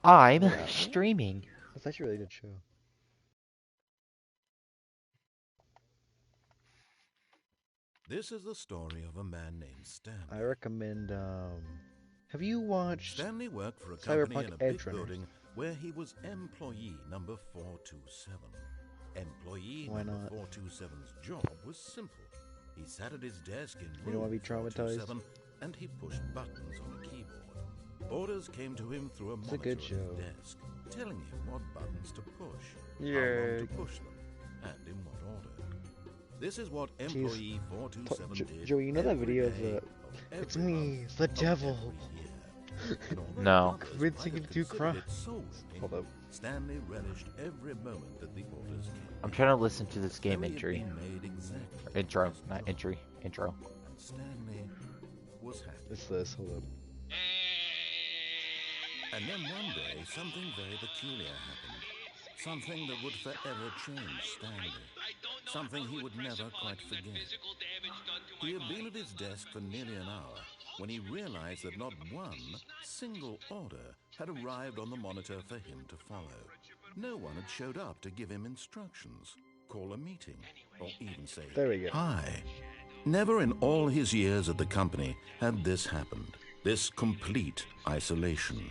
I'm Yeah. streaming. That's actually a really good show. This is the story of a man named Stanley. I recommend, have you watched Stanley worked for a company Cyberpunk in a Edge big Runners? building where he was employee number 427. Employee Why number not? 427's job was simple. He sat at his desk in You don't room want to be traumatized? 427 and he pushed buttons on a keyboard. Orders came to him through a It's a monitor good at show. his desk, telling him what buttons to push, how Yeah. long to push them, and in what order. This is what employee 427 did. Joey, you know that video of every day the... of It's every me, month the of devil. every year. And although No. others Convincing might him have to considered cry. it soul-winning, Hold up. Stanley relished every moment that the orders came. I'm trying to listen to this game Though he had entry. been made exactly Intro, as not told. entry. Intro. And Stanley was happy. It's this, hold up. And then one day, something very peculiar happened. Something that would forever change Stanley. Something he would never quite forget. He had been at his desk for nearly an hour when he realized that not one single order had arrived on the monitor for him to follow. No one had showed up to give him instructions, call a meeting, or even say There we go. hi. Never in all his years at the company had this happened. This complete isolation.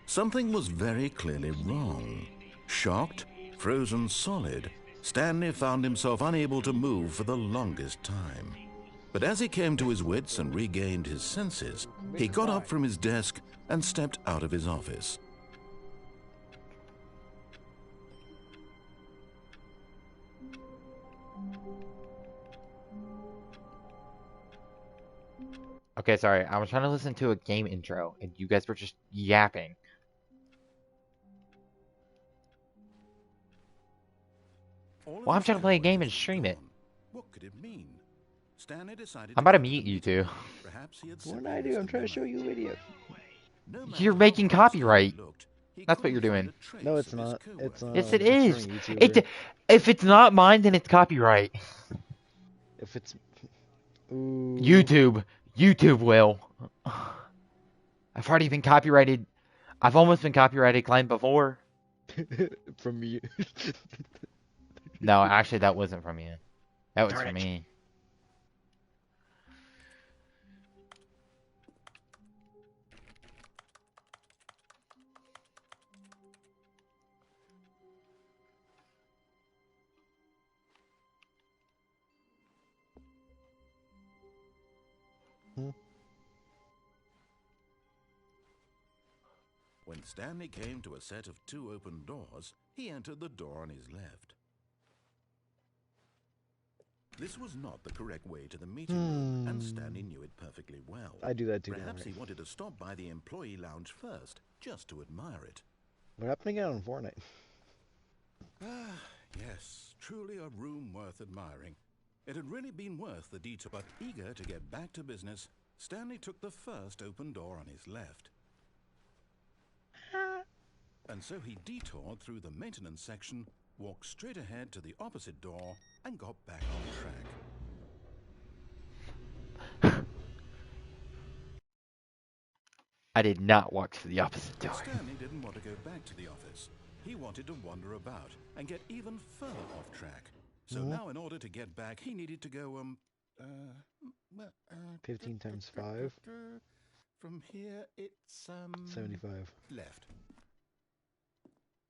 Something was very clearly wrong. Shocked, frozen solid, Stanley found himself unable to move for the longest time. But as he came to his wits and regained his senses, he got up from his desk and stepped out of his office. Okay, sorry. I was trying to listen to a game intro, and you guys were just yapping. Well, I'm trying to play a game and stream it. What could it mean? Stanley decided I'm about to go mute the you meeting. two. Perhaps he had What did simply I do? missed I'm the trying to show memo. you a video. No matter You're how making hard Stanley copyright. looked, he That's what couldn't you're find doing. a trace No, it's of his not. It's, coworker. Yes, it it's is. from a YouTuber. If it's not mine, then it's copyright. If it's... Ooh. YouTube will. I've already been copyrighted. I've almost been copyrighted claimed before. From you. No, actually, that wasn't from you. That was Darn from it. me. When Stanley came to a set of two open doors, he entered the door on his left. This was not the correct way to the meeting room, and Stanley knew it perfectly well. I do that too. Perhaps Don't he worry. wanted to stop by the employee lounge first, just to admire it. What happened again on Fortnite? Ah, yes, truly a room worth admiring. It had really been worth the detour, but eager to get back to business, Stanley took the first open door on his left. And so he detoured through the maintenance section, walked straight ahead to the opposite door, and got back on track. I did not walk to the opposite door. But Stanley didn't want to go back to the office. He wanted to wander about and get even further off track. So now in order to get back, he needed to go, 15 times 5? From here, it's, 75. left.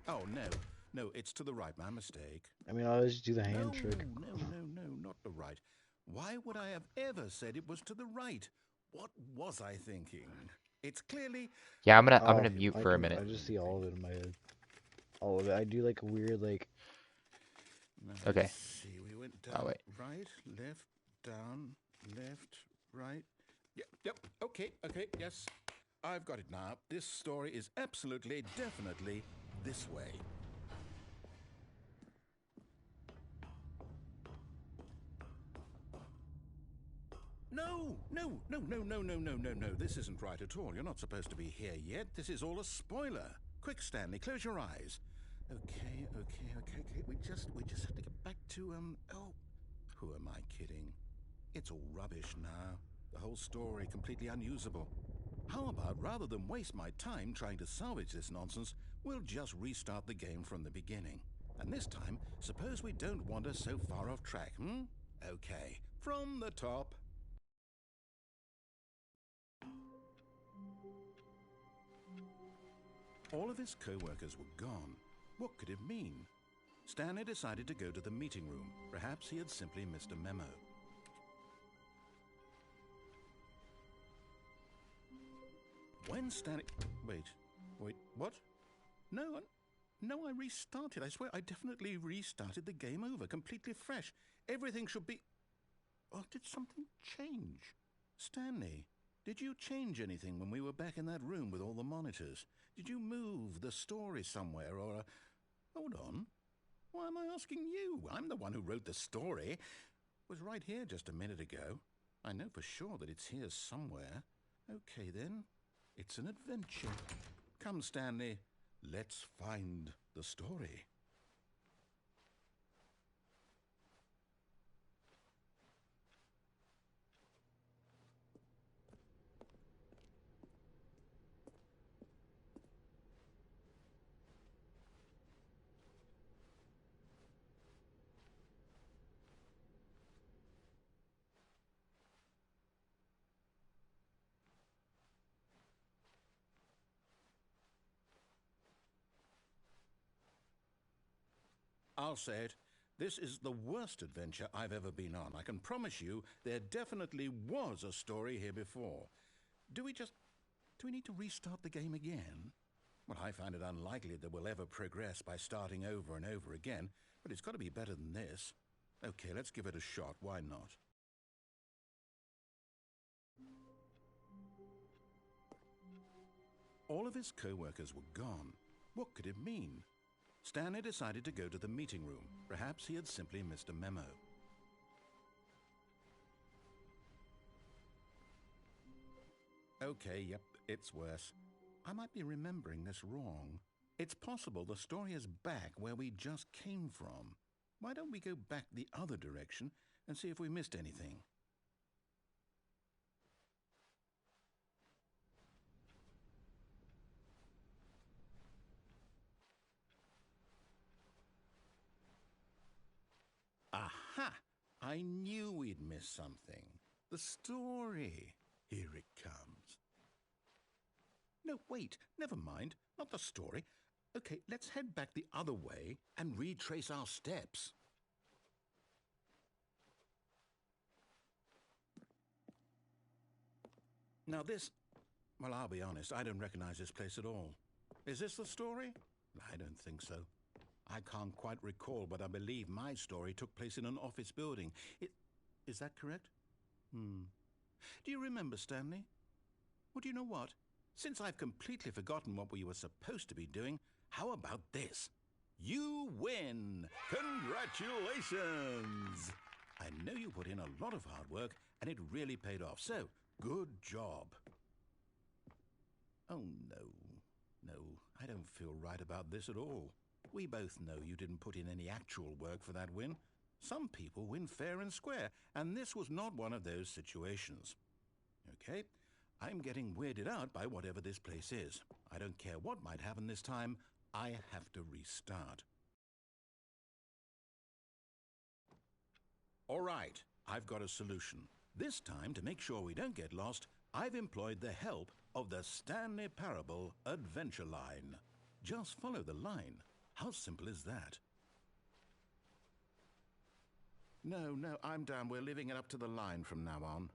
Oh, no, it's to the right. My mistake. I mean, I'll just do the hand trick. No, not the right. Why would I have ever said it was to the right? What was I thinking? It's clearly... Yeah, I'm gonna Oh, mute I for a can- minute. I just see all of it in my head. All of it. I do like a weird, like... Okay. Let's see, we went down, Oh, wait. right, left, down, left, right. Yep, okay, yes. I've got it now. This story is absolutely, definitely this way. No. This isn't right at all. You're not supposed to be here yet. This is all a spoiler. Quick, Stanley, close your eyes. Okay. We just have to get back to, oh, who am I kidding? It's all rubbish now. The whole story completely unusable. How about, rather than waste my time trying to salvage this nonsense, we'll just restart the game from the beginning. And this time, suppose we don't wander so far off track, hmm? Okay, from the top. All of his co-workers were gone. What could it mean? Stanley decided to go to the meeting room. Perhaps he had simply missed a memo. When Stanley... Wait, what? No, I restarted. I swear I definitely restarted the game over, completely fresh. Everything should be... Oh, did something change? Stanley, did you change anything when we were back in that room with all the monitors? Did you move the story somewhere or... Hold on. Why am I asking you? I'm the one who wrote the story. It was right here just a minute ago. I know for sure that it's here somewhere. Okay, then. It's an adventure. Come, Stanley. Let's find the story. I'll say it. This is the worst adventure I've ever been on. I can promise you there definitely was a story here before. Do we need to restart the game again? Well, I find it unlikely that we'll ever progress by starting over and over again, but it's got to be better than this. Okay, let's give it a shot. Why not? All of his co-workers were gone. What could it mean? Stanley decided to go to the meeting room. Perhaps he had simply missed a memo. Okay, yep, it's worse. I might be remembering this wrong. It's possible the story is back where we just came from. Why don't we go back the other direction and see if we missed anything? Aha! I knew we'd miss something. The story. Here it comes. No, wait, never mind. Not the story. Okay, let's head back the other way and retrace our steps. Now this... Well, I'll be honest, I don't recognize this place at all. Is this the story? I don't think so. I can't quite recall, but I believe my story took place in an office building. Is that correct? Do you remember, Stanley? Well, do you know what? Since I've completely forgotten what we were supposed to be doing, how about this? You win! Congratulations! I know you put in a lot of hard work, and it really paid off, so good job. Oh, no, I don't feel right about this at all. We both know you didn't put in any actual work for that win. Some people win fair and square, and this was not one of those situations. Okay, I'm getting weirded out by whatever this place is. I don't care what might happen this time. I have to restart. All right, I've got a solution. This time, to make sure we don't get lost, I've employed the help of the Stanley Parable adventure line. Just follow the line. How simple is that? No, I'm down. We're living it up to the line from now on.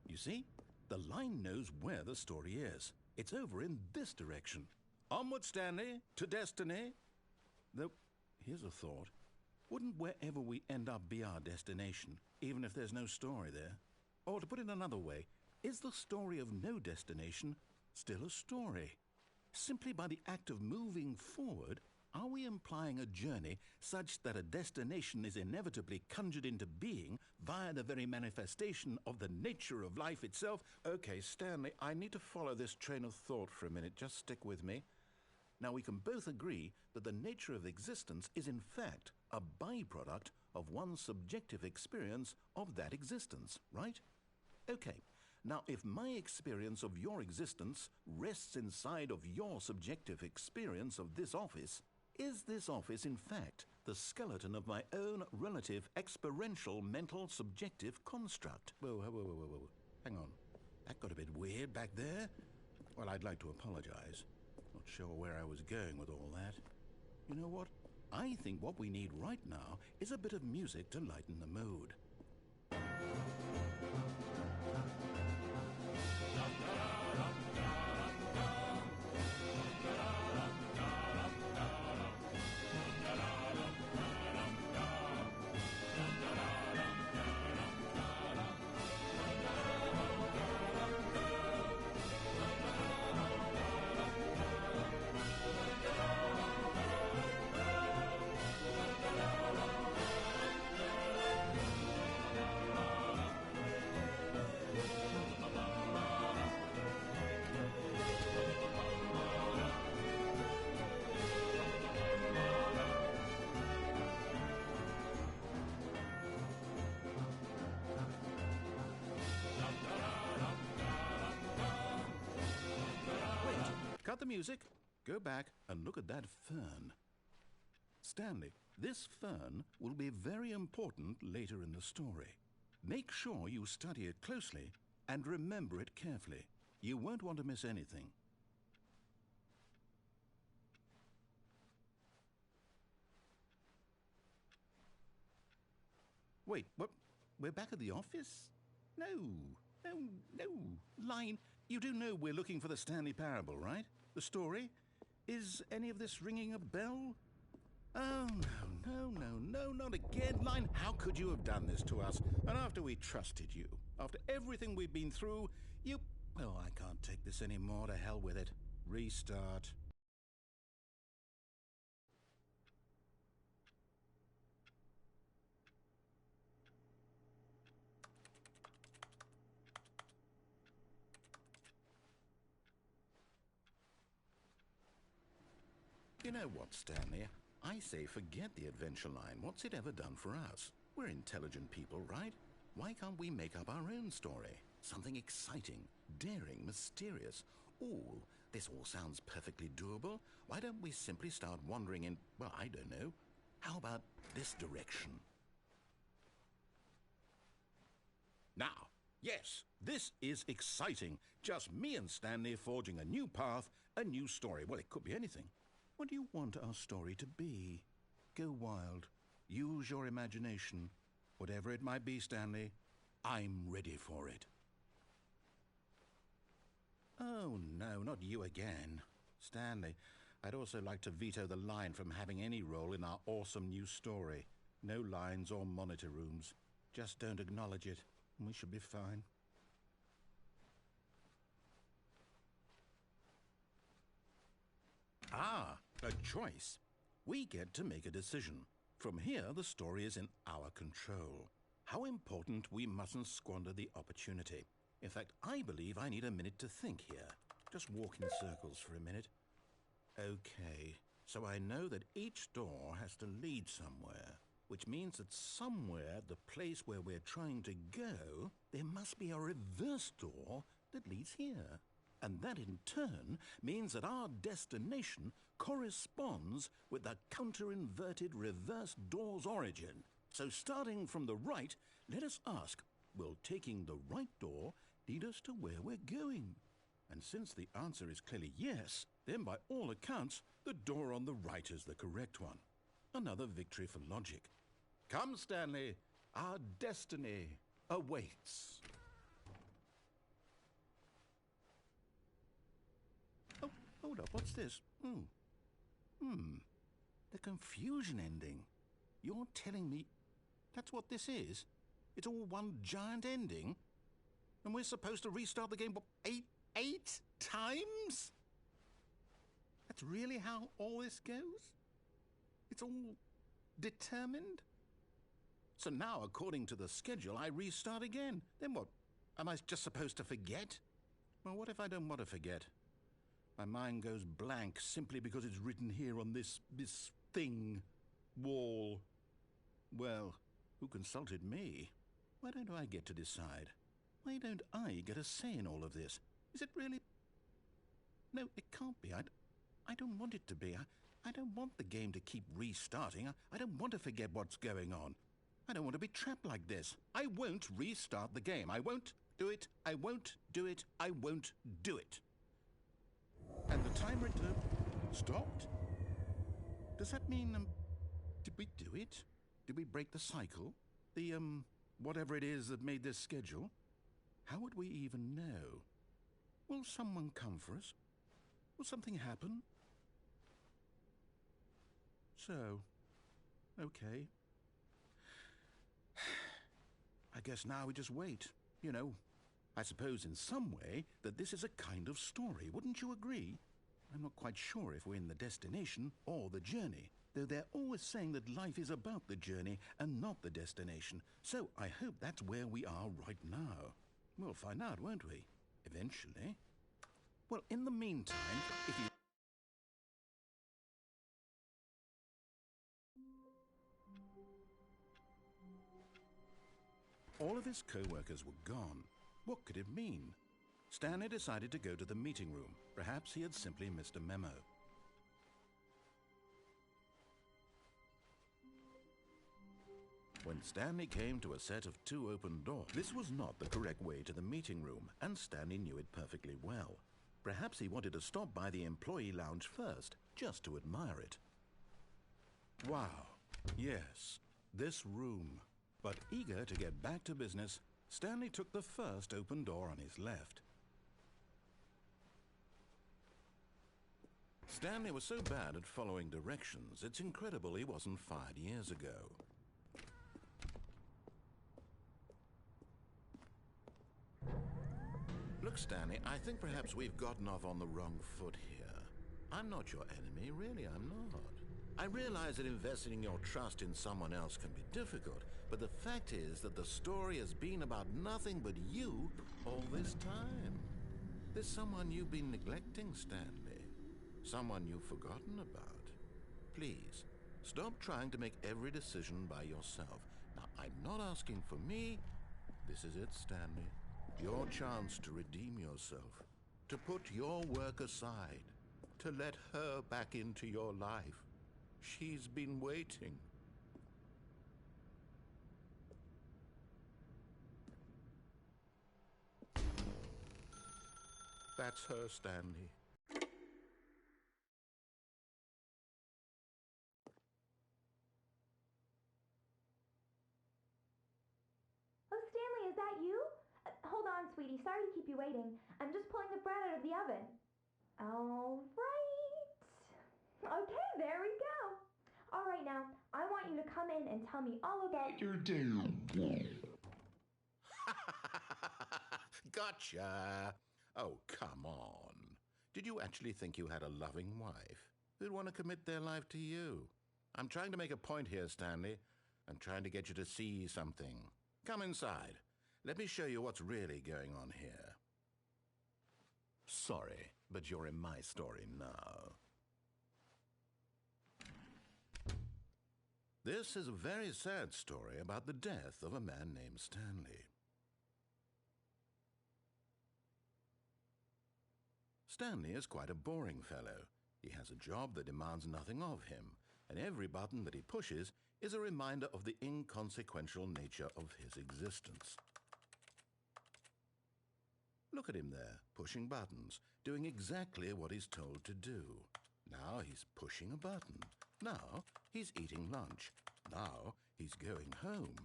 You see? The line knows where the story is. It's over in this direction. Onward, Stanley, to destiny. Though, here's a thought. Wouldn't wherever we end up be our destination, even if there's no story there? Or to put it another way, is the story of no destination still a story? Simply by the act of moving forward, Are we implying a journey such that a destination is inevitably conjured into being via the very manifestation of the nature of life itself? Okay, Stanley, I need to follow this train of thought for a minute. Just stick with me. Now, we can both agree that the nature of existence is in fact a byproduct of one's subjective experience of that existence, right? Okay. Now, if my experience of your existence rests inside of your subjective experience of this office, is this office, in fact, the skeleton of my own relative experiential mental subjective construct? Whoa, whoa, whoa, whoa, whoa. Hang on. That got a bit weird back there. Well, I'd like to apologize. Not sure where I was going with all that. You know what? I think what we need right now is a bit of music to lighten the mood. Cut the music, go back and look at that fern. Stanley, this fern will be very important later in the story. Make sure you study it closely and remember it carefully. You won't want to miss anything. Wait, what? We're back at the office? No. Line, you do know we're looking for the Stanley Parable, right? The story? Is any of this ringing a bell? Oh, no, not again. Line, how could you have done this to us? And after we trusted you, after everything we've been through, you... Oh, I can't take this anymore. To hell with it. Restart. You know what, Stanley? I say forget the adventure line. What's it ever done for us? We're intelligent people, right? Why can't we make up our own story? Something exciting, daring, mysterious. Ooh, this all sounds perfectly doable. Why don't we simply start wandering in, well, I don't know. How about this direction? Now, yes, this is exciting. Just me and Stanley forging a new path, a new story. Well, it could be anything. What do you want our story to be? Go wild. Use your imagination. Whatever it might be, Stanley, I'm ready for it. Oh, no, not you again. Stanley, I'd also like to veto the line from having any role in our awesome new story. No lines or monitor rooms. Just don't acknowledge it, and we should be fine. Ah, a choice. We get to make a decision. From here, the story is in our control. How important we mustn't squander the opportunity. In fact, I believe I need a minute to think here. Just walk in circles for a minute. Okay, so I know that each door has to lead somewhere, which means that somewhere, the place where we're trying to go, there must be a reverse door that leads here. And that in turn means that our destination corresponds with the counter-inverted reverse door's origin. So starting from the right, let us ask, will taking the right door lead us to where we're going? And since the answer is clearly yes, then by all accounts, the door on the right is the correct one. Another victory for logic. Come, Stanley, our destiny awaits. Oh, hold up, what's this? The confusion ending. You're telling me that's what this is? It's all one giant ending? And we're supposed to restart the game, what, eight times? That's really how all this goes? It's all determined? So now, according to the schedule, I restart again. Then what? Am I just supposed to forget? Well, what if I don't want to forget? My mind goes blank simply because it's written here on this thing, wall. Well, who consulted me? Why don't I get to decide? Why don't I get a say in all of this? Is it really? No, it can't be. I don't want it to be. I don't want the game to keep restarting. I don't want to forget what's going on. I don't want to be trapped like this. I won't restart the game. I won't do it. I won't do it. I won't do it. And the timer stopped? Does that mean, did we do it? Did we break the cycle? The, whatever it is that made this schedule? How would we even know? Will someone come for us? Will something happen? So, okay. I guess now we just wait, you know. I suppose in some way that this is a kind of story, wouldn't you agree? I'm not quite sure if we're in the destination or the journey, though they're always saying that life is about the journey and not the destination. So I hope that's where we are right now. We'll find out, won't we? Eventually. Well, in the meantime, if you... All of his co-workers were gone. What could it mean? Stanley decided to go to the meeting room. Perhaps he had simply missed a memo. When Stanley came to a set of 2 open doors, this was not the correct way to the meeting room, and Stanley knew it perfectly well. Perhaps he wanted to stop by the employee lounge first, just to admire it. Wow, yes, this room. But eager to get back to business, Stanley took the first open door on his left. Stanley was so bad at following directions, it's incredible he wasn't fired years ago. Look, Stanley, I think perhaps we've gotten off on the wrong foot here. I'm not your enemy, really, I'm not. I realize that investing your trust in someone else can be difficult, but the fact is that the story has been about nothing but you all this time. There's someone you've been neglecting, Stanley. Someone you've forgotten about. Please, stop trying to make every decision by yourself. Now, I'm not asking for me. This is it, Stanley. Your chance to redeem yourself. To put your work aside. To let her back into your life. She's been waiting. That's her, Stanley. Oh, Stanley, is that you? Hold on, sweetie. Sorry to keep you waiting. I'm just pulling the bread out of the oven. All right. Okay, there we go. All right, now, I want you to come in and tell me all about your day. Gotcha. Oh, come on. Did you actually think you had a loving wife who'd want to commit their life to you? I'm trying to make a point here, Stanley. I'm trying to get you to see something. Come inside. Let me show you what's really going on here. Sorry, but you're in my story now. This is a very sad story about the death of a man named Stanley. Stanley is quite a boring fellow. He has a job that demands nothing of him, and every button that he pushes is a reminder of the inconsequential nature of his existence. Look at him there, pushing buttons, doing exactly what he's told to do. Now he's pushing a button. Now he's eating lunch. Now he's going home.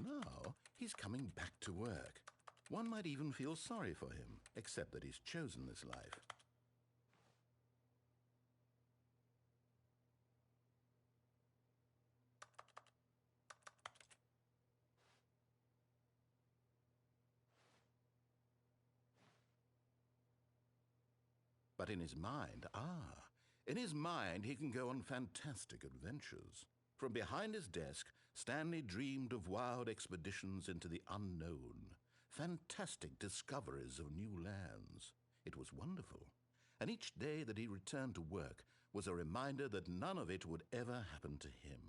Now he's coming back to work. One might even feel sorry for him, except that he's chosen this life. But in his mind, In his mind, he can go on fantastic adventures. From behind his desk, Stanley dreamed of wild expeditions into the unknown, fantastic discoveries of new lands. It was wonderful, and each day that he returned to work was a reminder that none of it would ever happen to him.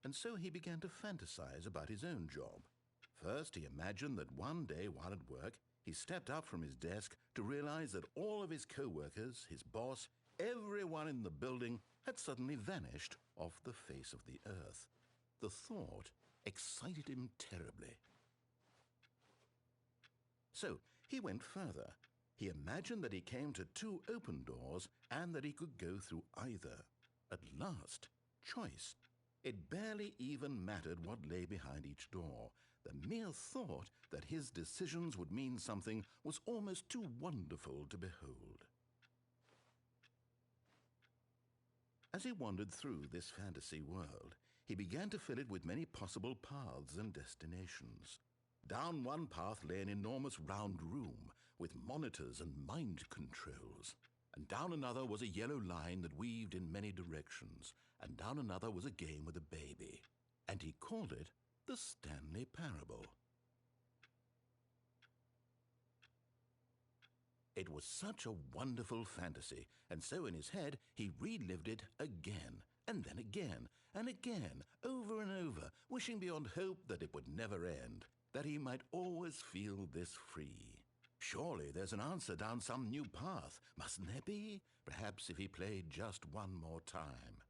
And so he began to fantasize about his own job. First, he imagined that one day while at work, he stepped up from his desk to realize that all of his co-workers, his boss, everyone in the building had suddenly vanished off the face of the earth. The thought excited him terribly. So he went further. He imagined that he came to 2 open doors and that he could go through either. At last, choice. It barely even mattered what lay behind each door. The mere thought that his decisions would mean something was almost too wonderful to behold. As he wandered through this fantasy world, he began to fill it with many possible paths and destinations. Down one path lay an enormous round room with monitors and mind controls. And down another was a yellow line that weaved in many directions, and down another was a game with a baby. And he called it the Stanley Parable. It was such a wonderful fantasy, and so in his head he relived it again, and then again, and again, over and over, wishing beyond hope that it would never end, that he might always feel this free. Surely there's an answer down some new path, mustn't there be? Perhaps if he played just one more time.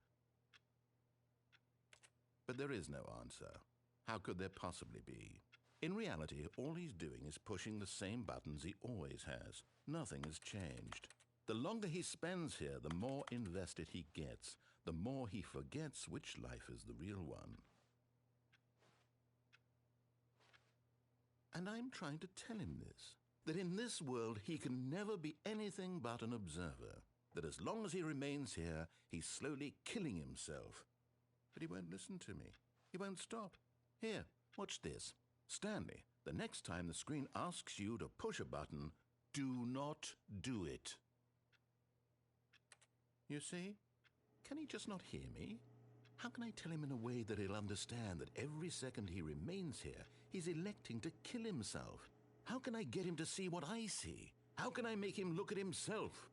But there is no answer. How could there possibly be? In reality, all he's doing is pushing the same buttons he always has. Nothing has changed. The longer he spends here, the more invested he gets, the more he forgets which life is the real one. And I'm trying to tell him this, that in this world he can never be anything but an observer, that as long as he remains here, he's slowly killing himself. But he won't listen to me. He won't stop. Here, watch this. Stanley, the next time the screen asks you to push a button, do not do it. You see? Can he just not hear me? How can I tell him in a way that he'll understand that every second he remains here, he's electing to kill himself? How can I get him to see what I see? How can I make him look at himself?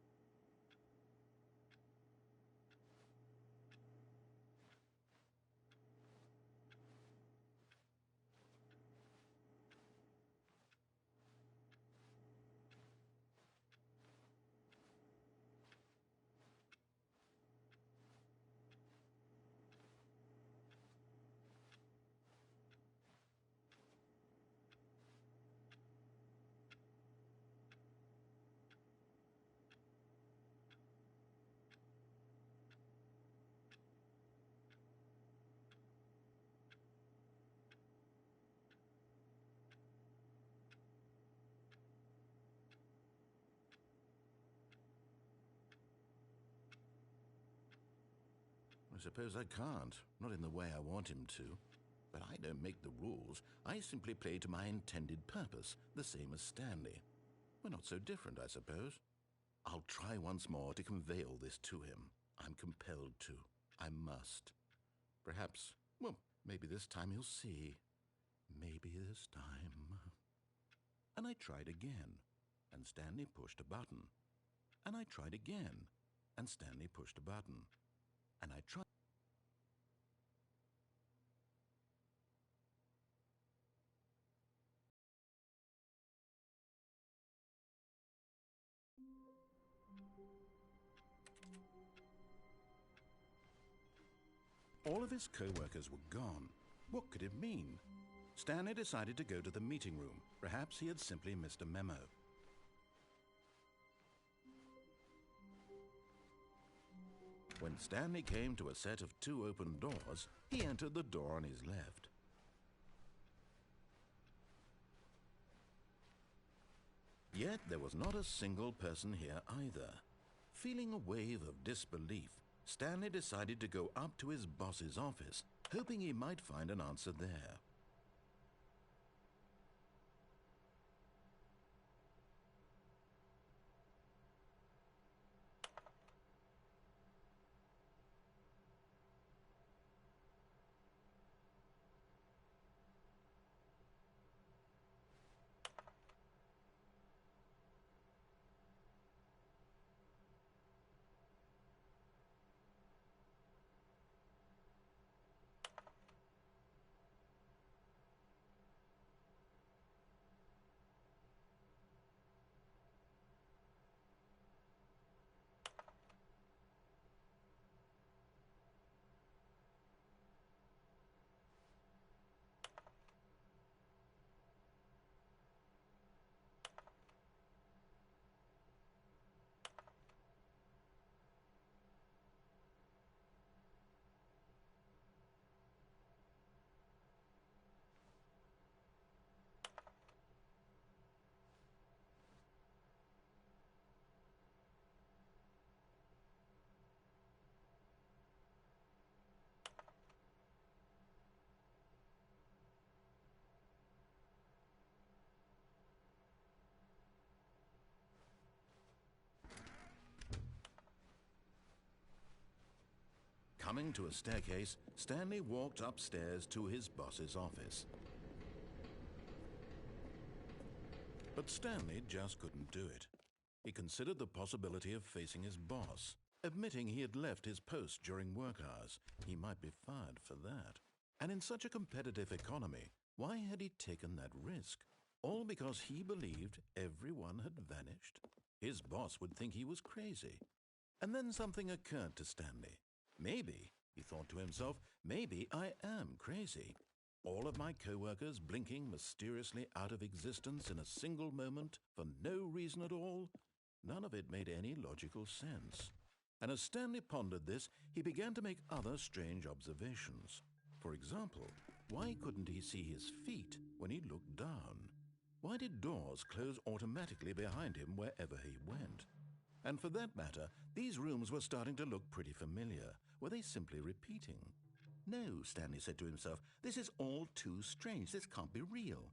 I suppose I can't, not in the way I want him to. But I don't make the rules. I simply play to my intended purpose, the same as Stanley. We're not so different, I suppose. I'll try once more to convey all this to him. I'm compelled to. I must. Perhaps, well, maybe this time he'll see. Maybe this time. And I tried again, and Stanley pushed a button. And I tried again, and Stanley pushed a button. And I tried. All of his co-workers were gone. What could it mean? Stanley decided to go to the meeting room. Perhaps he had simply missed a memo. When Stanley came to a set of 2 open doors, he entered the door on his left. Yet there was not a single person here either. Feeling a wave of disbelief, Stanley decided to go up to his boss's office hoping he might find an answer there. Coming to a staircase, Stanley walked upstairs to his boss's office. But Stanley just couldn't do it. He considered the possibility of facing his boss. Admitting he had left his post during work hours, he might be fired for that. And in such a competitive economy, why had he taken that risk? All because he believed everyone had vanished? His boss would think he was crazy. And then something occurred to Stanley. Maybe, he thought to himself, maybe I am crazy. All of my co-workers blinking mysteriously out of existence in a single moment for no reason at all? None of it made any logical sense. And as Stanley pondered this, he began to make other strange observations. For example, why couldn't he see his feet when he looked down? Why did doors close automatically behind him wherever he went? And for that matter, these rooms were starting to look pretty familiar. Were they simply repeating? No, Stanley said to himself, this is all too strange. This can't be real.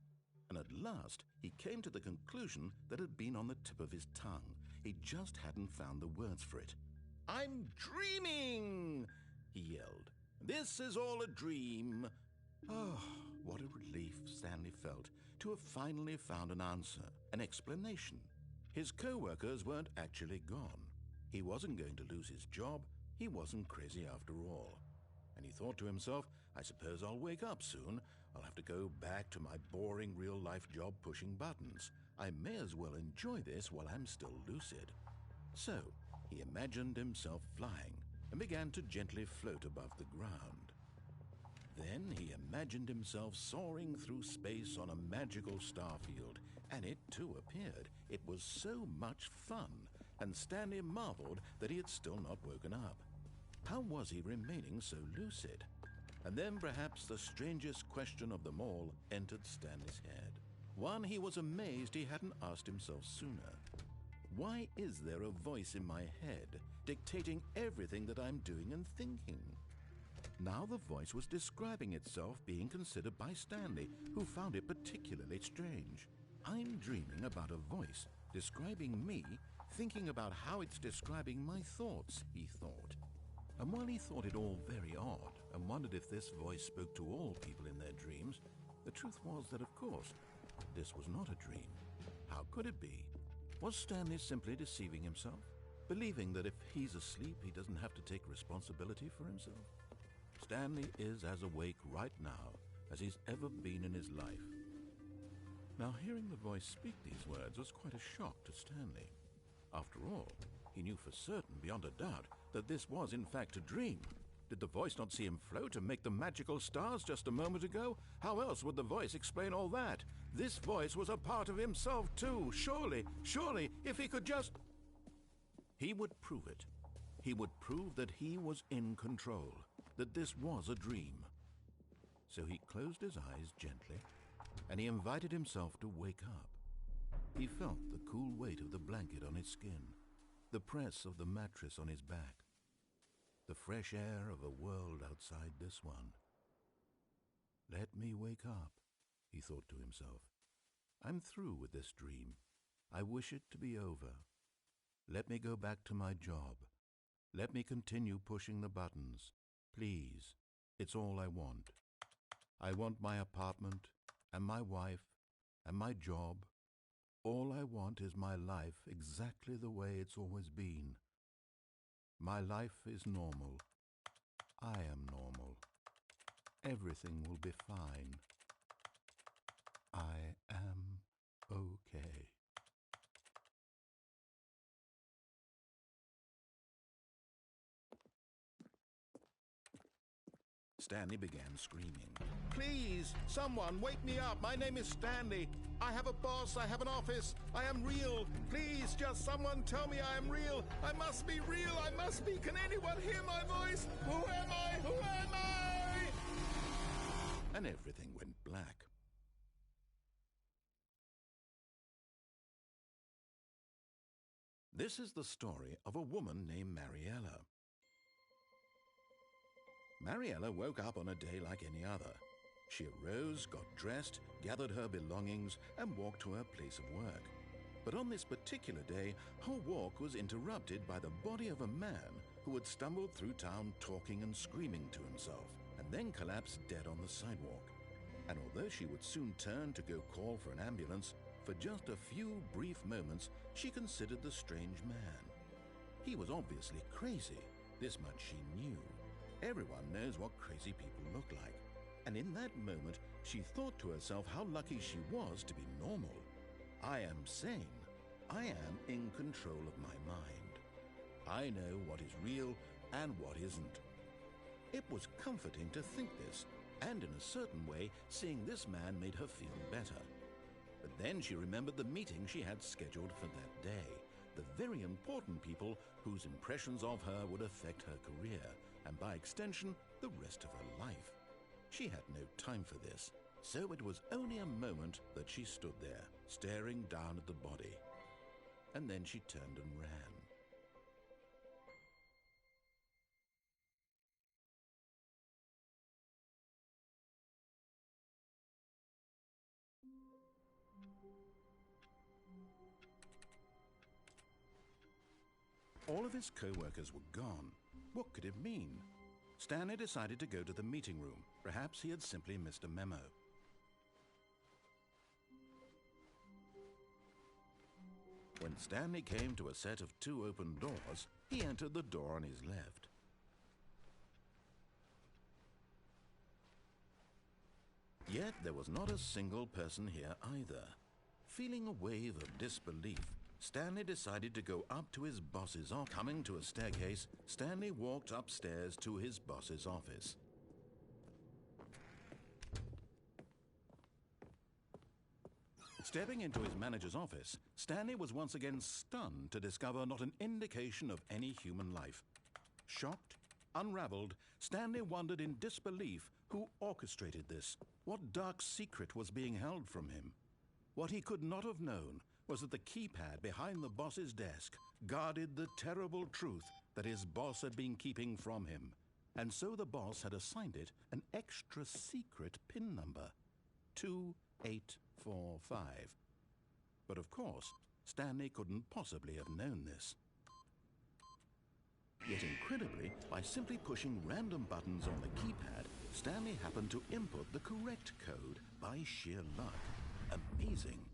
And at last, he came to the conclusion that had been on the tip of his tongue. He just hadn't found the words for it. I'm dreaming, he yelled. This is all a dream. Oh, what a relief Stanley felt to have finally found an answer, an explanation. His co-workers weren't actually gone. He wasn't going to lose his job. He wasn't crazy after all. And he thought to himself, I suppose I'll wake up soon. I'll have to go back to my boring real-life job pushing buttons. I may as well enjoy this while I'm still lucid. So, he imagined himself flying and began to gently float above the ground. Then he imagined himself soaring through space on a magical starfield, and it too appeared. It was so much fun, and Stanley marveled that he had still not woken up. How was he remaining so lucid? And then perhaps the strangest question of them all entered Stanley's head. One he was amazed he hadn't asked himself sooner. Why is there a voice in my head dictating everything that I'm doing and thinking? Now the voice was describing itself being considered by Stanley, who found it particularly strange. I'm dreaming about a voice describing me, thinking about how it's describing my thoughts, he thought. And while he thought it all very odd and wondered if this voice spoke to all people in their dreams, the truth was that, of course, this was not a dream. How could it be? Was Stanley simply deceiving himself, believing that if he's asleep, he doesn't have to take responsibility for himself? Stanley is as awake right now as he's ever been in his life. Now, hearing the voice speak these words was quite a shock to Stanley. After all, he knew for certain, beyond a doubt, that this was in fact a dream. Did the voice not see him float and make the magical stars just a moment ago? How else would the voice explain all that? This voice was a part of himself too. Surely, if he could just... He would prove it. He would prove that he was in control, that this was a dream. So he closed his eyes gently, and he invited himself to wake up. He felt the cool weight of the blanket on his skin, the press of the mattress on his back, the fresh air of a world outside this one. Let me wake up, he thought to himself. I'm through with this dream. I wish it to be over. Let me go back to my job. Let me continue pushing the buttons. Please, it's all I want. I want my apartment and my wife and my job. All I want is my life exactly the way it's always been. My life is normal. I am normal. Everything will be fine. I am okay. Stanley began screaming. Please, someone, wake me up. My name is Stanley. I have a boss. I have an office. I am real. Please, just someone tell me I am real. I must be real. I must be. Can anyone hear my voice? Who am I? Who am I? And everything went black. This is the story of a woman named Mariella. Mariella woke up on a day like any other. She arose, got dressed, gathered her belongings, and walked to her place of work. But on this particular day, her walk was interrupted by the body of a man who had stumbled through town talking and screaming to himself, and then collapsed dead on the sidewalk. And although she would soon turn to go call for an ambulance, for just a few brief moments she considered the strange man. He was obviously crazy, this much she knew. Everyone knows what crazy people look like. And in that moment, she thought to herself how lucky she was to be normal. I am sane. I am in control of my mind. I know what is real and what isn't. It was comforting to think this, and in a certain way, seeing this man made her feel better. But then she remembered the meeting she had scheduled for that day, the very important people whose impressions of her would affect her career, and by extension, the rest of her life. She had no time for this, so it was only a moment that she stood there, staring down at the body. And then she turned and ran. All of his co-workers were gone. What could it mean? Stanley decided to go to the meeting room. Perhaps he had simply missed a memo. When Stanley came to a set of 2 open doors, he entered the door on his left. Yet there was not a single person here either. Feeling a wave of disbelief, Stanley decided to go up to his boss's office. Coming to a staircase, Stanley walked upstairs to his boss's office. Stepping into his manager's office, Stanley was once again stunned to discover not an indication of any human life. Shocked, unraveled, Stanley wondered in disbelief who orchestrated this. What dark secret was being held from him? What he could not have known was that the keypad behind the boss's desk guarded the terrible truth that his boss had been keeping from him. And so the boss had assigned it an extra secret PIN number, 2845. But of course, Stanley couldn't possibly have known this. Yet incredibly, by simply pushing random buttons on the keypad, Stanley happened to input the correct code by sheer luck. Amazing.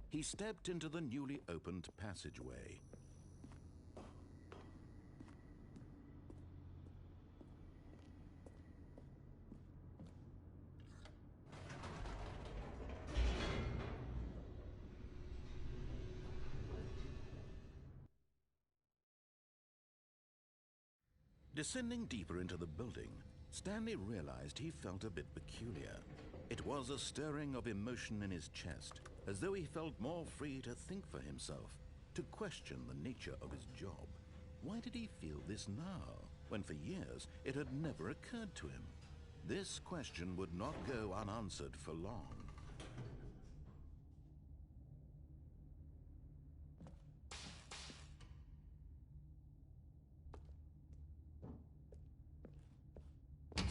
He stepped into the newly opened passageway. Descending deeper into the building, Stanley realized he felt a bit peculiar. It was a stirring of emotion in his chest, as though he felt more free to think for himself, to question the nature of his job. Why did he feel this now, when for years it had never occurred to him? This question would not go unanswered for long.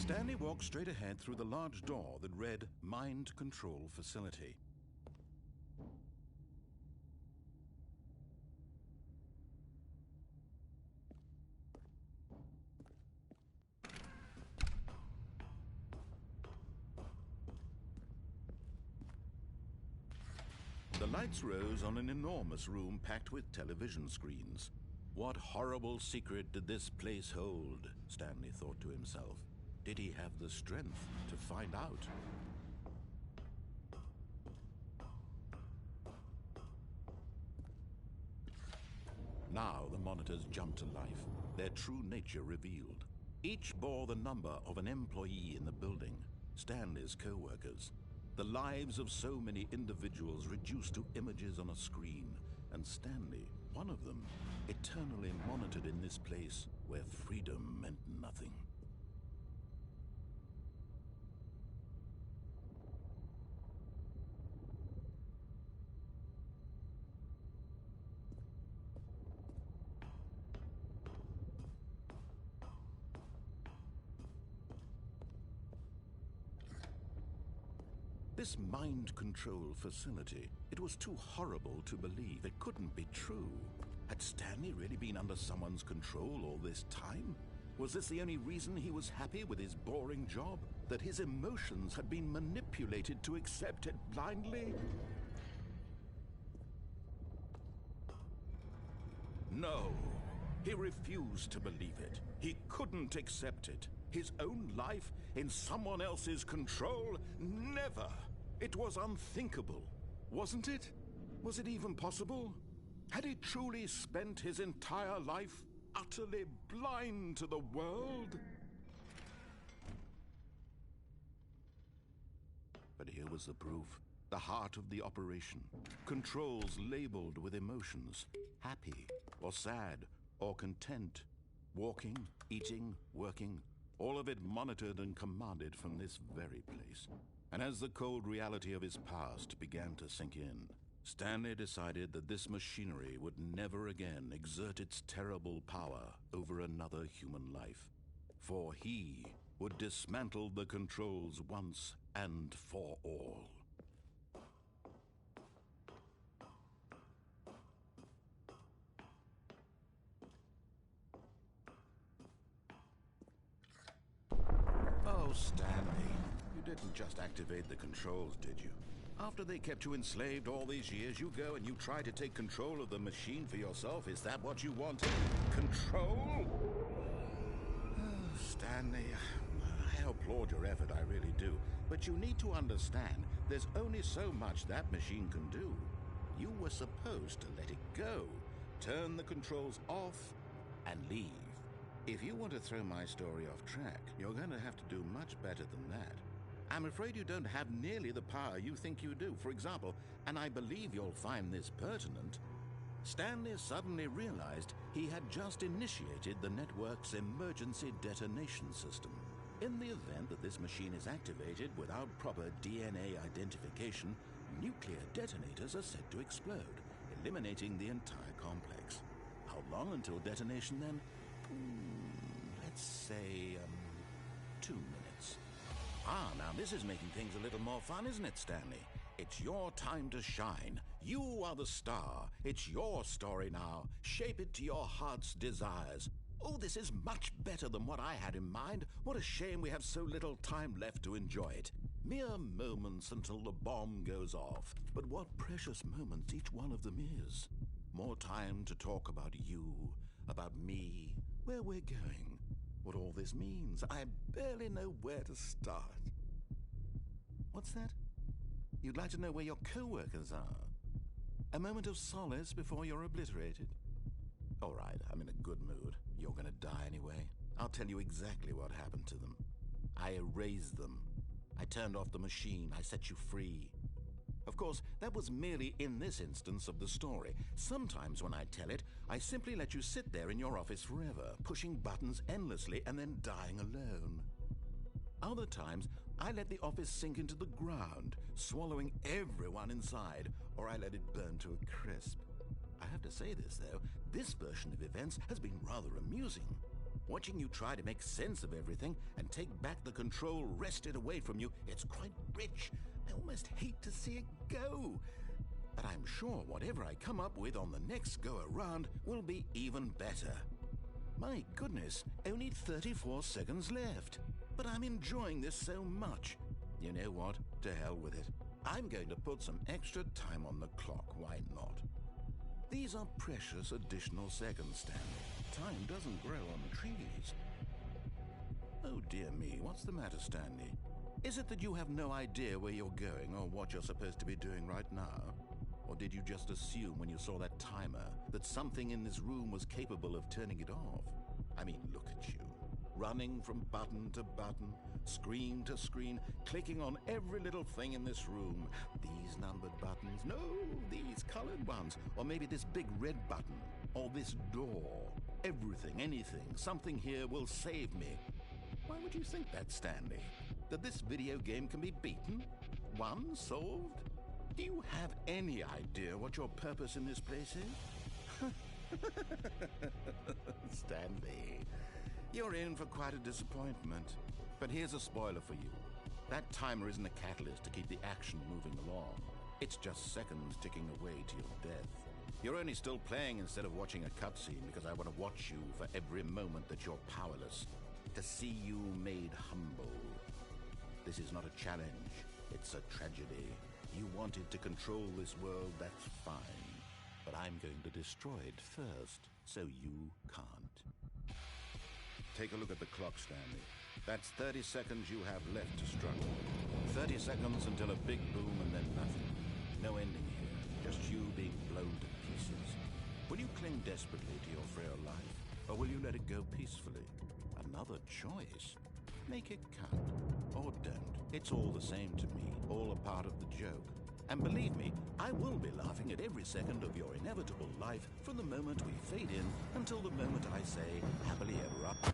Stanley walked straight ahead through the large door that read Mind Control Facility. The lights rose on an enormous room packed with television screens. What horrible secret did this place hold? Stanley thought to himself. Did he have the strength to find out? Now the monitors jumped to life, their true nature revealed. Each bore the number of an employee in the building, Stanley's co-workers. The lives of so many individuals reduced to images on a screen, and Stanley, one of them, eternally monitored in this place where freedom meant nothing. This mind control facility, it was too horrible to believe. It couldn't be true. Had Stanley really been under someone's control all this time? Was this the only reason he was happy with his boring job? That his emotions had been manipulated to accept it blindly? No, he refused to believe it. He couldn't accept it. His own life in someone else's control? Never! It was unthinkable, wasn't it? Was it even possible? Had he truly spent his entire life utterly blind to the world? But here was the proof. The heart of the operation. Controls labeled with emotions. Happy, or sad, or content. Walking, eating, working. All of it monitored and commanded from this very place. And as the cold reality of his past began to sink in, Stanley decided that this machinery would never again exert its terrible power over another human life. For he would dismantle the controls once and for all. Oh, Stanley, you didn't just activate the controls, did you? After they kept you enslaved all these years, you go and you try to take control of the machine for yourself. Is that what you wanted? Control? Oh, Stanley, I applaud your effort, I really do. But you need to understand, there's only so much that machine can do. You were supposed to let it go, turn the controls off, and leave. If you want to throw my story off track, you're going to have to do much better than that. I'm afraid you don't have nearly the power you think you do. For example, and I believe you'll find this pertinent, Stanley suddenly realized he had just initiated the network's emergency detonation system. In the event that this machine is activated without proper DNA identification, nuclear detonators are said to explode, eliminating the entire complex. How long until detonation then? Let's say, 2 minutes. Now this is making things a little more fun, isn't it, Stanley? It's your time to shine. You are the star. It's your story now. Shape it to your heart's desires. Oh, this is much better than what I had in mind. What a shame we have so little time left to enjoy it. Mere moments until the bomb goes off. But what precious moments each one of them is. More time to talk about you, about me, where we're going, what all this means. I barely know where to start. What's that? You'd like to know where your co-workers are? A moment of solace before you're obliterated? All right, I'm in a good mood. You're gonna die anyway. I'll tell you exactly what happened to them. I erased them. I turned off the machine. I set you free. Of course, that was merely in this instance of the story. Sometimes when I tell it, I simply let you sit there in your office forever, pushing buttons endlessly and then dying alone. Other times, I let the office sink into the ground, swallowing everyone inside, or I let it burn to a crisp. I have to say this, though, this version of events has been rather amusing. Watching you try to make sense of everything and take back the control wrested away from you, it's quite rich. I almost hate to see it go. But I'm sure whatever I come up with on the next go-around will be even better. My goodness, only 34 seconds left. But I'm enjoying this so much. You know what? To hell with it. I'm going to put some extra time on the clock, why not? These are precious additional seconds, Stanley. Time doesn't grow on the trees. Oh dear me, what's the matter, Stanley? Is it that you have no idea where you're going or what you're supposed to be doing right now? Or did you just assume when you saw that timer that something in this room was capable of turning it off? I mean, look at you. Running from button to button, screen to screen, clicking on every little thing in this room. These numbered buttons, no, these colored ones. Or maybe this big red button, or this door. Everything, anything, something here will save me. Why would you think that, Stanley? That this video game can be beaten? Won? Solved? Do you have any idea what your purpose in this place is? Stanley, you're in for quite a disappointment. But here's a spoiler for you. That timer isn't a catalyst to keep the action moving along. It's just seconds ticking away to your death. You're only still playing instead of watching a cutscene because I want to watch you for every moment that you're powerless. To see you made humble. This is not a challenge. It's a tragedy. You wanted to control this world, that's fine. But I'm going to destroy it first, so you can't. Take a look at the clock, Stanley. That's 30 seconds you have left to struggle. 30 seconds until a big boom and then nothing. No ending here, just you being blown to pieces. Will you cling desperately to your frail life, or will you let it go peacefully? Another choice. Make it count, or don't. It's all the same to me, all a part of the joke. And believe me, I will be laughing at every second of your inevitable life from the moment we fade in until the moment I say, happily ever after.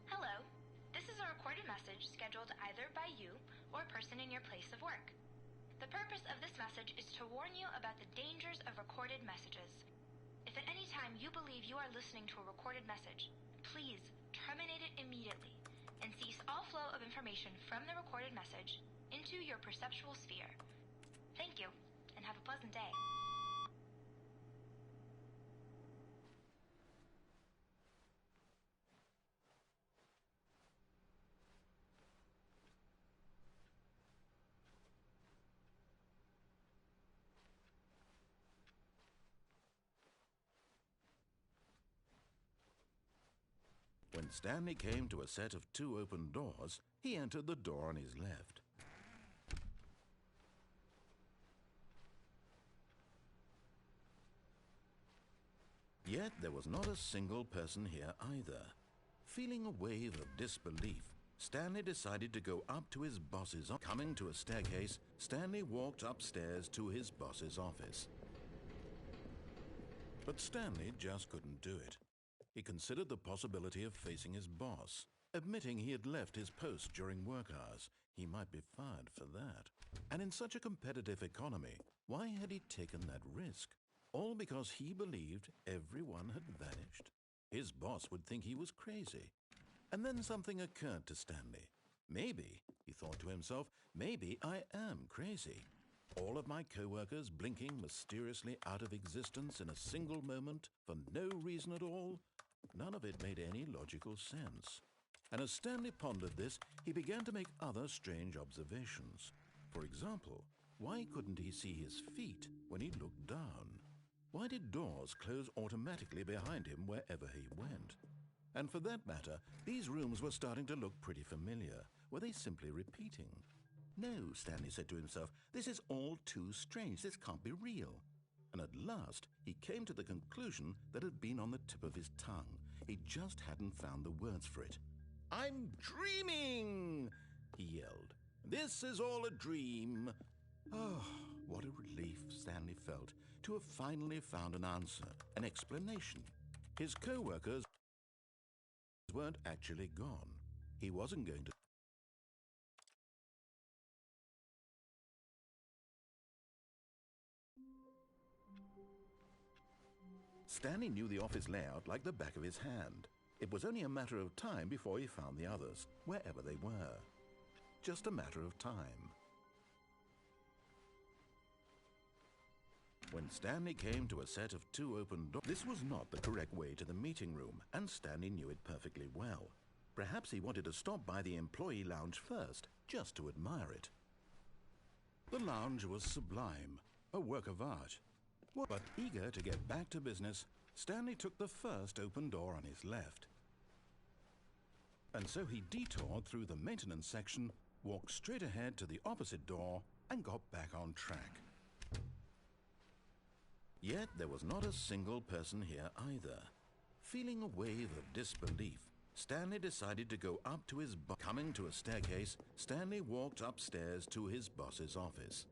Hello. This is a recorded message scheduled either by you or a person in your place of work. The purpose of this message is to warn you about the dangers of recorded messages. If at any time you believe you are listening to a recorded message, please terminate it immediately and cease all flow of information from the recorded message into your perceptual sphere. Thank you, and have a pleasant day. When Stanley came to a set of 2 open doors, he entered the door on his left. Yet there was not a single person here either. Feeling a wave of disbelief, Stanley decided to go up to his boss's office. Coming to a staircase, Stanley walked upstairs to his boss's office. But Stanley just couldn't do it. He considered the possibility of facing his boss. Admitting he had left his post during work hours, he might be fired for that. And in such a competitive economy, why had he taken that risk? All because he believed everyone had vanished? His boss would think he was crazy. And then something occurred to Stanley. Maybe, he thought to himself, maybe I am crazy. All of my co-workers blinking mysteriously out of existence in a single moment for no reason at all? None of it made any logical sense. And as Stanley pondered this, he began to make other strange observations. For example, why couldn't he see his feet when he looked down? Why did doors close automatically behind him wherever he went? And for that matter, these rooms were starting to look pretty familiar. Were they simply repeating? No, Stanley said to himself, this is all too strange. This can't be real. And at last, he came to the conclusion that had been on the tip of his tongue. He just hadn't found the words for it. I'm dreaming, he yelled. This is all a dream. Oh, What a relief Stanley felt to have finally found an answer, an explanation. His co-workers weren't actually gone. He wasn't going to... Stanley knew the office layout like the back of his hand. It was only a matter of time before he found the others, wherever they were. Just a matter of time. When Stanley came to a set of 2 open doors, this was not the correct way to the meeting room, and Stanley knew it perfectly well. Perhaps he wanted to stop by the employee lounge first, just to admire it. The lounge was sublime, a work of art. But eager to get back to business, Stanley took the first open door on his left. And so he detoured through the maintenance section, walked straight ahead to the opposite door, and got back on track. Yet there was not a single person here either. Feeling a wave of disbelief, Stanley decided to go up to his boss. Coming to a staircase, Stanley walked upstairs to his boss's office.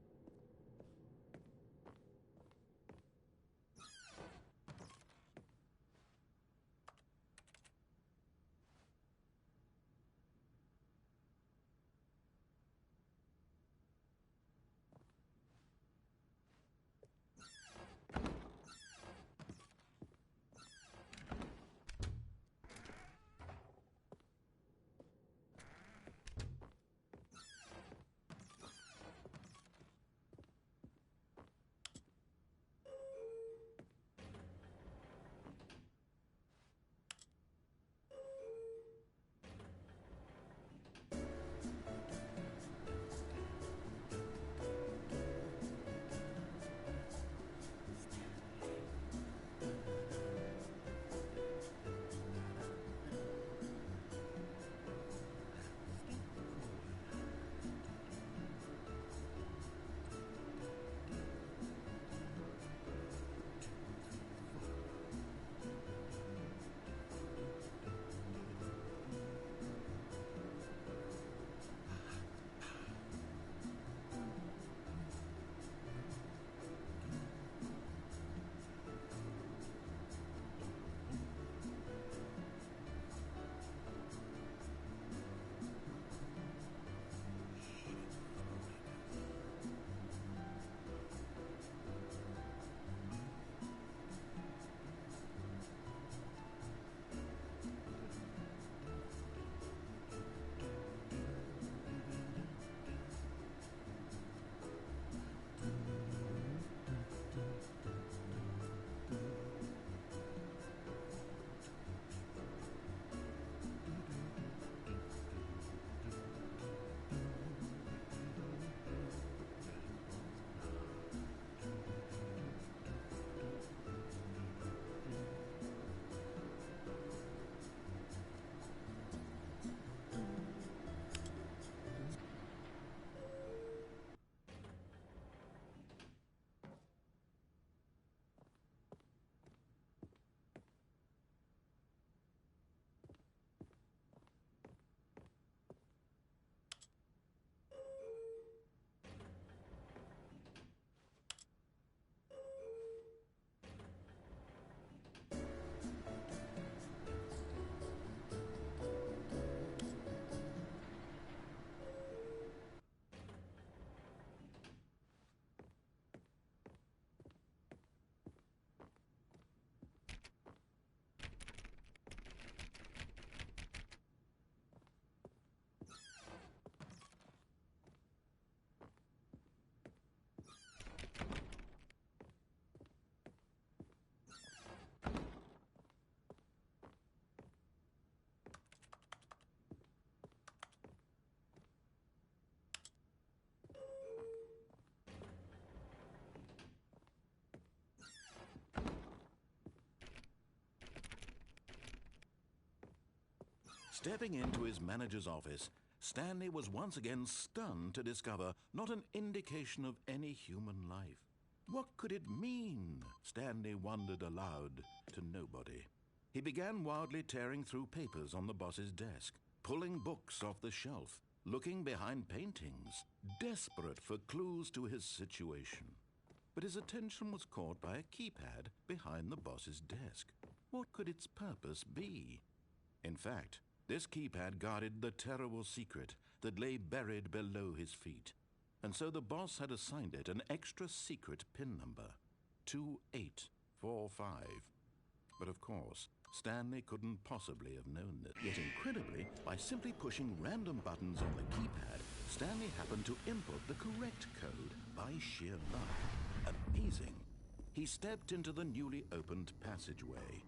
Stepping into his manager's office, Stanley was once again stunned to discover not an indication of any human life. What could it mean? Stanley wondered aloud to nobody. He began wildly tearing through papers on the boss's desk, pulling books off the shelf. looking behind paintings, desperate for clues to his situation. But his attention was caught by a keypad behind the boss's desk. What could its purpose be? In fact, this keypad guarded the terrible secret that lay buried below his feet. And so the boss had assigned it an extra secret pin number, 2845. But of course, Stanley couldn't possibly have known this. Yet incredibly, by simply pushing random buttons on the keypad, Stanley happened to input the correct code by sheer luck. Amazing. He stepped into the newly opened passageway.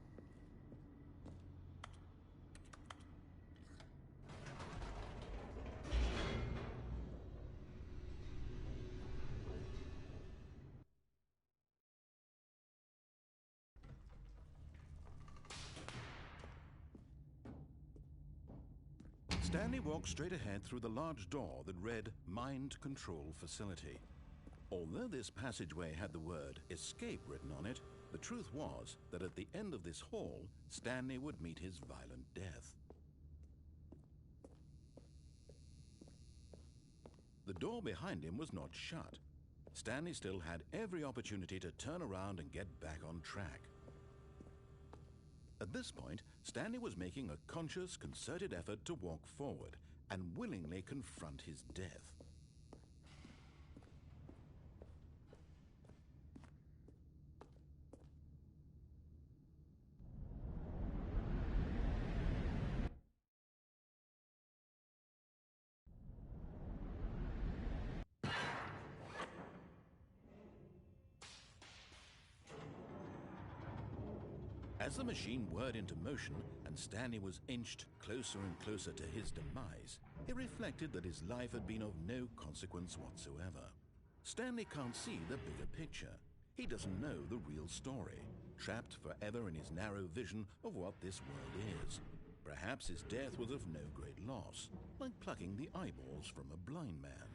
Stanley walked straight ahead through the large door that read Mind Control Facility. Although this passageway had the word escape written on it, the truth was that at the end of this hall, Stanley would meet his violent death. The door behind him was not shut. Stanley still had every opportunity to turn around and get back on track. At this point, Stanley was making a conscious, concerted effort to walk forward and willingly confront his death. As the machine whirred into motion and Stanley was inched closer and closer to his demise, it reflected that his life had been of no consequence whatsoever. Stanley can't see the bigger picture. He doesn't know the real story, trapped forever in his narrow vision of what this world is. Perhaps his death was of no great loss, like plucking the eyeballs from a blind man.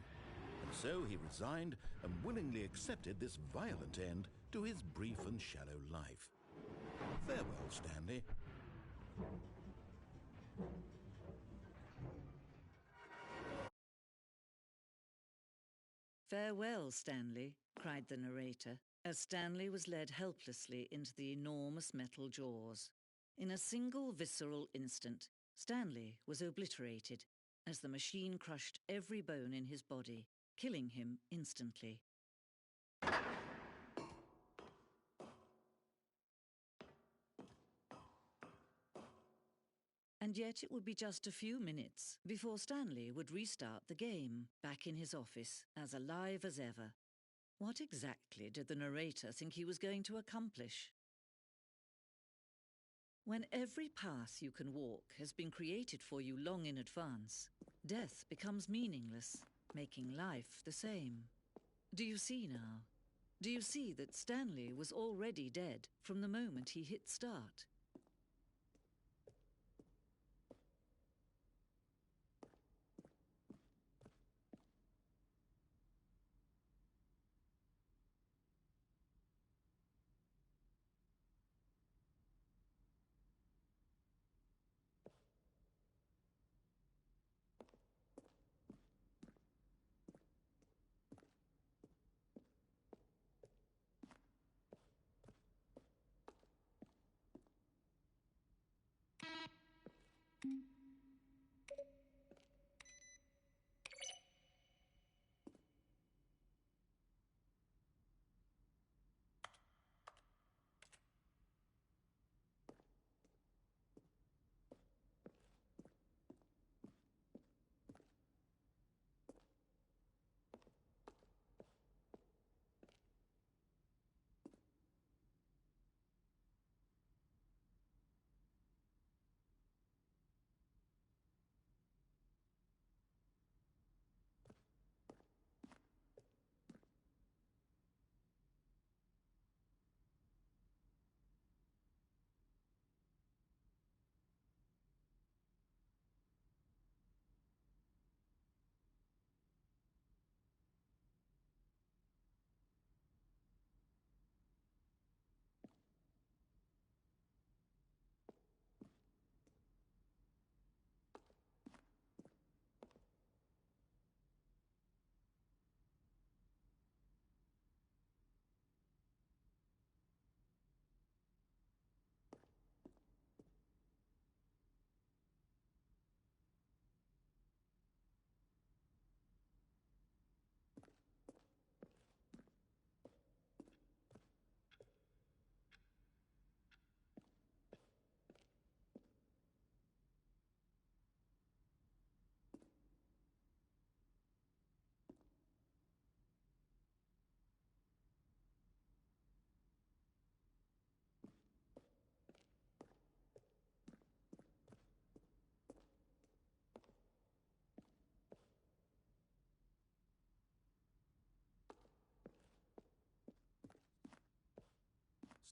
And so he resigned and willingly accepted this violent end to his brief and shallow life. Farewell, Stanley. "Farewell, Stanley," cried the narrator, as Stanley was led helplessly into the enormous metal jaws. In a single visceral instant, Stanley was obliterated as the machine crushed every bone in his body, killing him instantly. And yet it would be just a few minutes before Stanley would restart the game, back in his office, as alive as ever. What exactly did the narrator think he was going to accomplish? When every path you can walk has been created for you long in advance, death becomes meaningless, making life the same. Do you see now? Do you see that Stanley was already dead from the moment he hit start?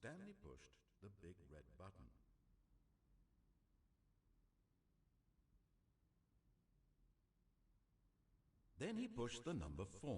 Stanley pushed the big red button. Then he pushed the number 4.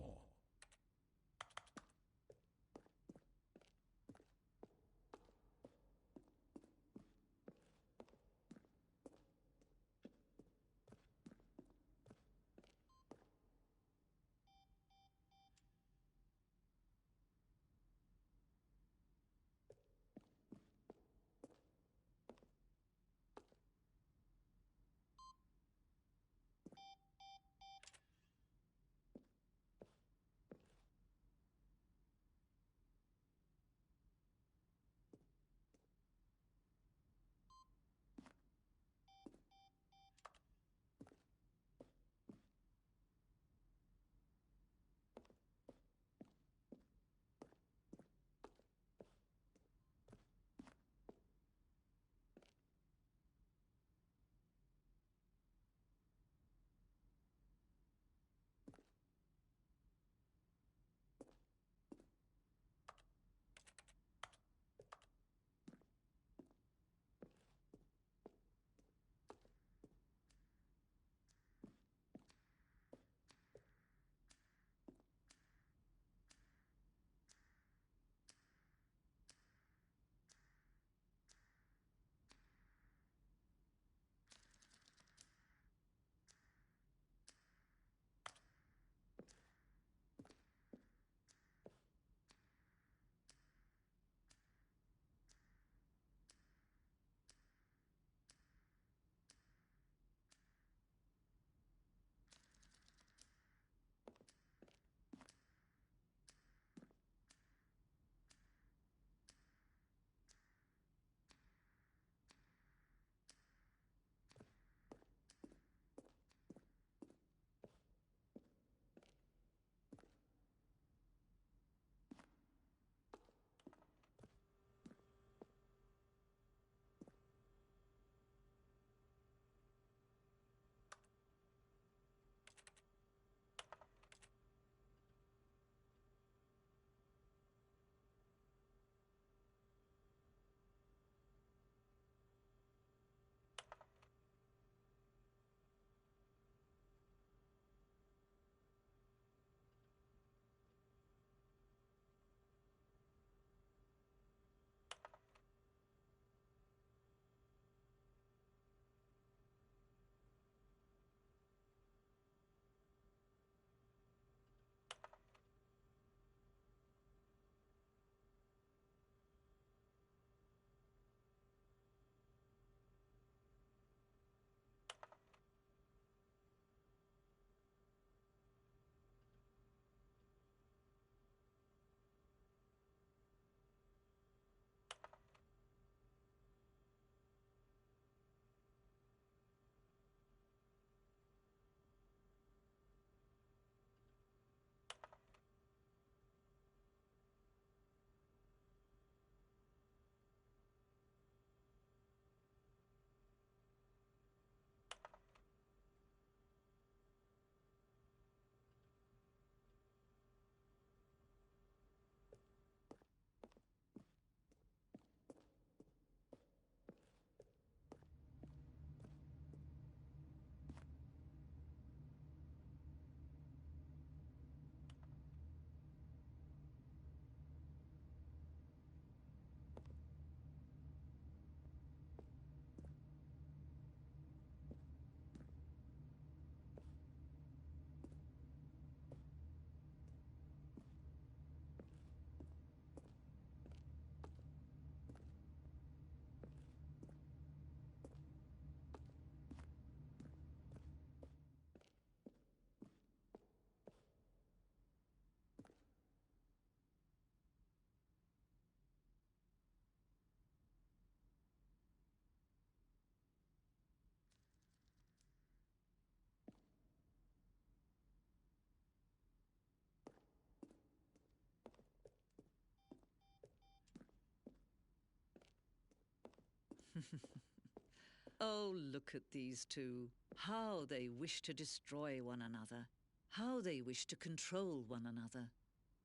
Oh, look at these two. How they wish to destroy one another. How they wish to control one another.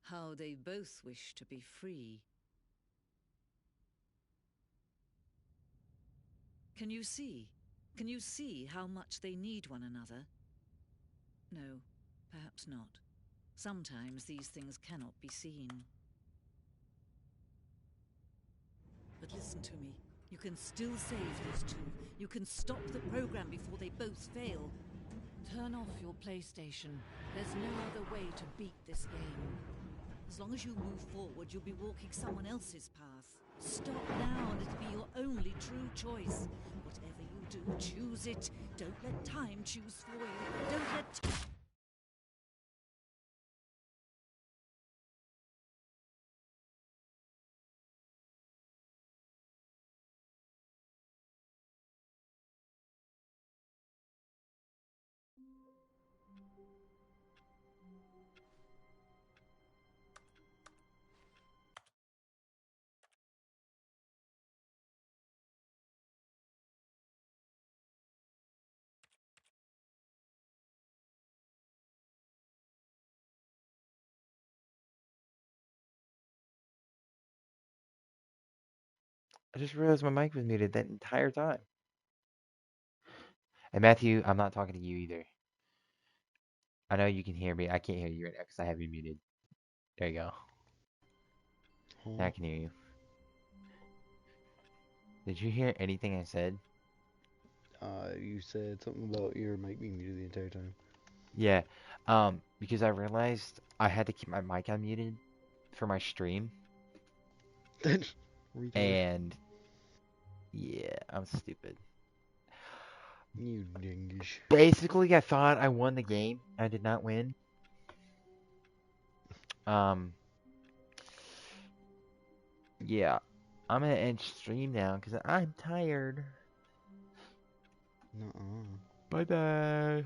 How they both wish to be free. Can you see? Can you see how much they need one another? No, perhaps not. Sometimes these things cannot be seen. But listen to me. You can still save these two. You can stop the program before they both fail. Turn off your PlayStation. There's no other way to beat this game. As long as you move forward, you'll be walking someone else's path. Stop now and it'll be your only true choice. Whatever you do, choose it. Don't let time choose for you. Don't let... I just realized my mic was muted that entire time. And Matthew, I'm not talking to you either. I know you can hear me. I can't hear you right now because I have you muted. There you go. Now I can hear you. Did you hear anything I said? You said something about your mic being muted the entire time. Yeah. Because I realized I had to keep my mic unmuted for my stream. Retard. And yeah, I'm stupid. You dingish. Basically, I thought I won the game. I did not win. Yeah. I'm gonna end stream now because I'm tired. Nuh-uh. Bye bye.